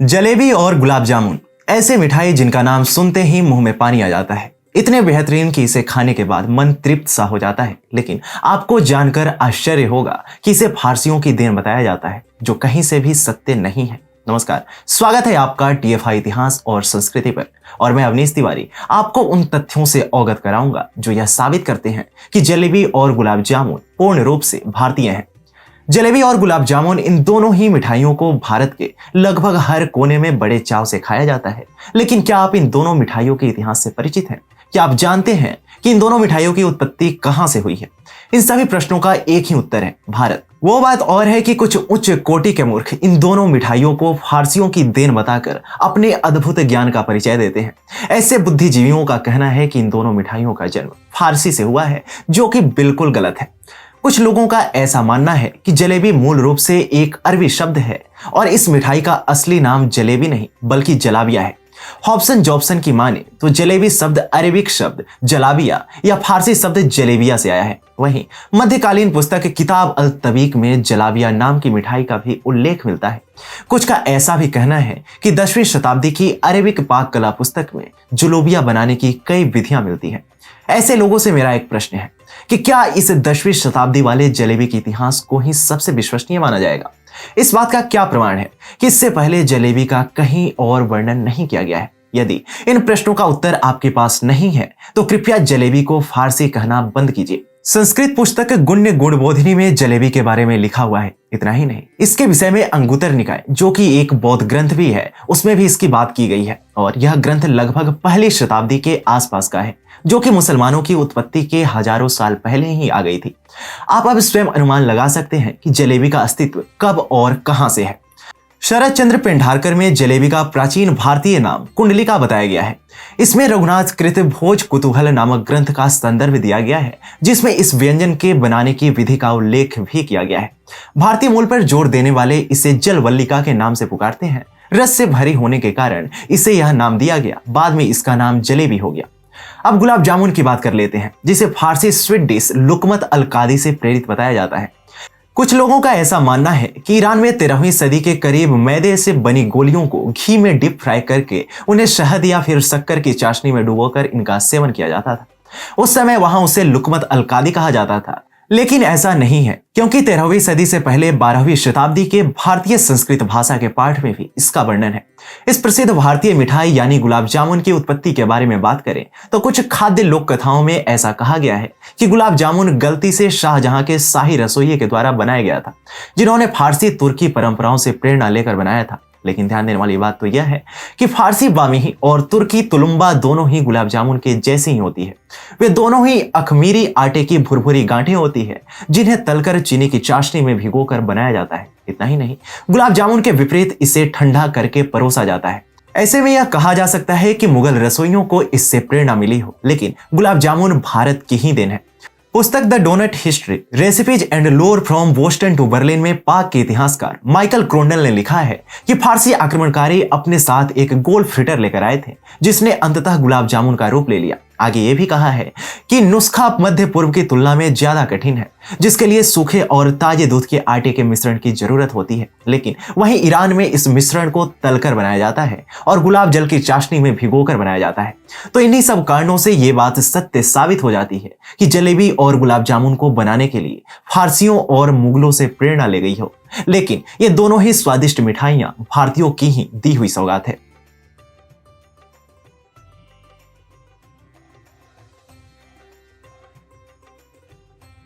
जलेबी और गुलाब जामुन ऐसे मिठाई जिनका नाम सुनते ही मुंह में पानी आ जाता है। इतने बेहतरीन कि इसे खाने के बाद मन तृप्त सा हो जाता है। लेकिन आपको जानकर आश्चर्य होगा कि इसे फारसियों की देन बताया जाता है, जो कहीं से भी सत्य नहीं है। नमस्कार, स्वागत है आपका टीएफआई इतिहास और संस्कृति पर। और मैं अवनीश तिवारी आपको उन तथ्यों से अवगत कराऊंगा जो यह साबित करते हैं कि जलेबी और गुलाब जामुन पूर्ण रूप से भारतीय हैं। जलेबी और गुलाब जामुन, इन दोनों ही मिठाइयों को भारत के लगभग हर कोने में बड़े चाव से खाया जाता है। लेकिन क्या आप इन दोनों मिठाइयों के इतिहास से परिचित हैं? क्या आप जानते हैं कि इन दोनों मिठाइयों की उत्पत्ति कहां से हुई है? इन सभी प्रश्नों का एक ही उत्तर है, भारत। वो बात और है कि कुछ उच्च कोटि के मूर्ख इन दोनों मिठाइयों को फारसियों की देन बताकर अपने अद्भुत ज्ञान का परिचय देते हैं। ऐसे बुद्धिजीवियों का कहना है कि इन दोनों मिठाइयों का जन्म फारसी से हुआ है, जो कि बिल्कुल गलत है। कुछ लोगों का ऐसा मानना है कि जलेबी मूल रूप से एक अरबी शब्द है और इस मिठाई का असली नाम जलेबी नहीं बल्कि जलाबिया है। हॉब्सन जॉब्सन की माने तो जलेबी शब्द अरेबिक शब्द जलाबिया या फारसी शब्द जलेबिया से आया है। वहीं मध्यकालीन पुस्तक किताब अल तबीक में जलाबिया नाम की मिठाई का भी उल्लेख मिलता है। कुछ का ऐसा भी कहना है कि 10वीं शताब्दी की अरेबिक पाक कला पुस्तक में जुलोबिया बनाने की कई विधियां मिलती हैं। ऐसे लोगों से मेरा एक प्रश्न है कि क्या इस 10वीं शताब्दी वाले जलेबी के इतिहास को ही सबसे विश्वसनीय माना जाएगा? इस बात का क्या प्रमाण है कि इससे पहले जलेबी का कहीं और वर्णन नहीं किया गया है? यदि इन प्रश्नों का उत्तर आपके पास नहीं है तो कृपया जलेबी को फारसी कहना बंद कीजिए। संस्कृत पुस्तक गुण्य गुणबोधिनी में जलेबी के बारे में लिखा हुआ है। इतना ही नहीं, इसके विषय में अंगुतर निकाय, जो कि एक बौद्ध ग्रंथ भी है, उसमें भी इसकी बात की गई है। और यह ग्रंथ लगभग पहली शताब्दी के आसपास का है, जो कि मुसलमानों की उत्पत्ति के हजारों साल पहले ही आ गई थी। आप अब स्वयं अनुमान लगा सकते हैं कि जलेबी का अस्तित्व कब और कहां से है। शरद चंद्र पेंढारकर में जलेबी का प्राचीन भारतीय नाम कुंडलिका बताया गया है। इसमें रघुनाथ कृत भोज कुतूहल नामक ग्रंथ का संदर्भ दिया गया है, जिसमें इस व्यंजन के बनाने की विधि का उल्लेख भी किया गया है। भारतीय मूल पर जोर देने वाले इसे जलवल्लिका के नाम से पुकारते हैं। रस से भरी होने के कारण इसे यह नाम दिया गया। बाद में इसका नाम जलेबी हो गया। अब गुलाब जामुन की बात कर लेते हैं, जिसे फारसी स्वीट डिश लुकमत अल कादी से प्रेरित बताया जाता है। कुछ लोगों का ऐसा मानना है कि ईरान में 13वीं सदी के करीब मैदे से बनी गोलियों को घी में डीप फ्राई करके उन्हें शहद या फिर शक्कर की चाशनी में डुबोकर इनका सेवन किया जाता था। उस समय वहां उसे लुकमत अल कादी कहा जाता था। लेकिन ऐसा नहीं है, क्योंकि 13वीं सदी से पहले 12वीं शताब्दी के भारतीय संस्कृत भाषा के पाठ में भी इसका वर्णन है। इस प्रसिद्ध भारतीय मिठाई यानी गुलाब जामुन की उत्पत्ति के बारे में बात करें तो कुछ खाद्य लोक कथाओं में ऐसा कहा गया है कि गुलाब जामुन गलती से शाहजहां के शाही रसोइये के द्वारा बनाया गया था, जिन्होंने फारसी तुर्की परंपराओं से प्रेरणा लेकर बनाया था। लेकिन ध्यान देने वाली बात तो यह है कि फारसी बामी और तुर्की तुलुम्बा दोनों ही गुलाब जामुन के जैसी ही होती है। वे दोनों ही अखमीरी आटे की भुरभुरी गांठें होती है, जिन्हें तलकर चीनी की चाशनी में भिगोकर बनाया जाता है। इतना ही नहीं, गुलाब जामुन के विपरीत इसे ठंडा करके परोसा जाता है। ऐसे में यह कहा जा सकता है कि मुगल रसोइयों को इससे प्रेरणा मिली हो, लेकिन गुलाब जामुन भारत की ही देन है। पुस्तक the donut history recipes and lore from Boston to Berlin में पाक के इतिहासकार माइकल क्रोंडल ने लिखा है कि फारसी आक्रमणकारी अपने साथ एक गोल फ्रिटर लेकर आए थे, जिसने अंततः गुलाब जामुन का रूप ले लिया। आगे ये भी कहा है कि नुस्खा मध्य पूर्व की तुलना में ज्यादा कठिन है, जिसके लिए सूखे और ताजे दूध के आटे के मिश्रण की जरूरत होती है। लेकिन वहीं ईरान में इस मिश्रण को तलकर बनाया जाता है और गुलाब जल की चाशनी में भिगोकर बनाया जाता है। तो इन्हीं सब कारणों से ये बात सत्य साबित हो जाती है कि जलेबी और गुलाब जामुन को बनाने के लिए फारसियों और मुगलों से प्रेरणा ले गई हो। लेकिन ये दोनों ही स्वादिष्ट मिठाइयां भारतीयों की ही दी हुई सौगात है।